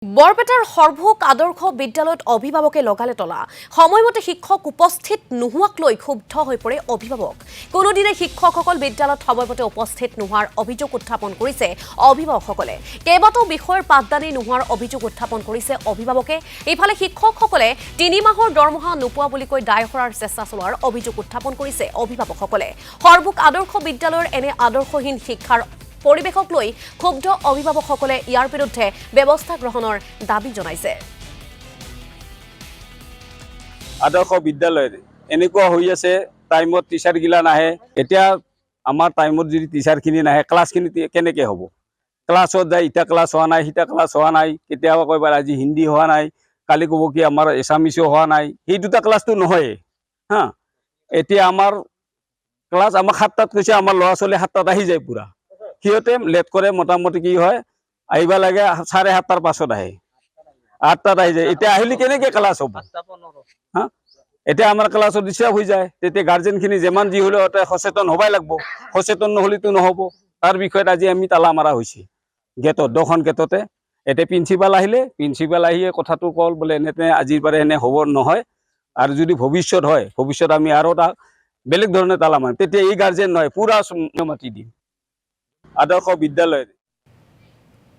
বৰপেটাৰ সৰ্বভোগ আদৰ্শ বিদ্যালয়ত অভিভাৱকে লগালে তলা সময়মতে শিক্ষক উপস্থিত নোহোৱাক লৈ ক্ষুব্ধ হৈ পৰে অভিভাৱক কোনোদিনে শিক্ষকসকল বিদ্যালয়ত সময়মতে উপস্থিত নোহোৱাৰ অভিযোগ উত্থাপন কৰিছে অভিভাৱকসকলে কেইবাটাও বিষয়ৰ পাঠদানী নোহোৱাৰ অভিযোগ উত্থাপন কৰিছে অভিভাৱকে ইফালে শিক্ষকসকলে 3 মাহৰ দৰমহা নোপোৱা বুলি কৈ দায় কৰাৰ চেষ্টা চলোৱাৰ অভিযোগ উত্থাপন কৰিছে অভিভাৱকসকলে সৰ্বভোগ আদৰ্শ বিদ্যালয়ৰ এনে আদৰ্শহীন শিক্ষাৰ পৰিবেশক লৈ ক্ষুব্ধ অভিভাৱকসকলে ইয়াৰ বিৰুদ্ধে ব্যৱস্থা গ্ৰহণৰ দাবী জনাইছে আদৰ্শ বিদ্যালয় এনেকুৱা হৈ আছে টাইমত টিচাৰ গিলা নাহে এতিয়া আমাৰ টাইমত যদি টিচাৰখিনি নাহে ক্লাছখিনি কেনেকৈ হ'ব ক্লাছত যায় ইটা ক্লাছ হোৱা নাই সিটা ক্লাছ হোৱা নাই কেতিয়াবা কয় আজি হিন্দী হোৱা নাই কালি ক'ব কি আমাৰ এছামিছো হোৱা নাই সেই দুটা ক্লাছটো নহয়ে হা এতিয়া আমাৰ ক্লাছ আমাক 7টাত কৈছে আমাৰ ল'ৰা ছোৱালী 7টাত আহি যায় পুৰা সিহঁতে লেট কৰে মোটামুটি কি হয় আহিব লাগে 7:30টাৰ পাছত আহে 8টাত আহি যায় এতিয়া আহিলে কেনেকৈ ক্লাছ হ'ব হা এতিয়া আমাৰ ক্লাছত ডিষ্টাৰ্ব হৈ যায় তেতিয়া গাৰ্জেনখিনি যিমান যি হ'লেও সচেতন হ'বই লাগিব সচেতন নহ'লেতো নহ'ব তাৰ বিষয়ত আজি আমি তালা মাৰা হৈছে গেটত 2খন গেটতে এতিয়া প্ৰিন্সিপাল আহিয়ে কথাটো কল বোলে এনে আজিৰ পৰা এনে হ'ব নহয় আৰু যদি ভৱিষ্যত হয় ভৱিষ্যত আমি আৰু এটা বেলেগ ধৰণে তালা মাৰিম তেতিয়া এই গাৰ্জেন নহয় পুৰা মাতি দিম আদৰ্শ বিদ্যালয়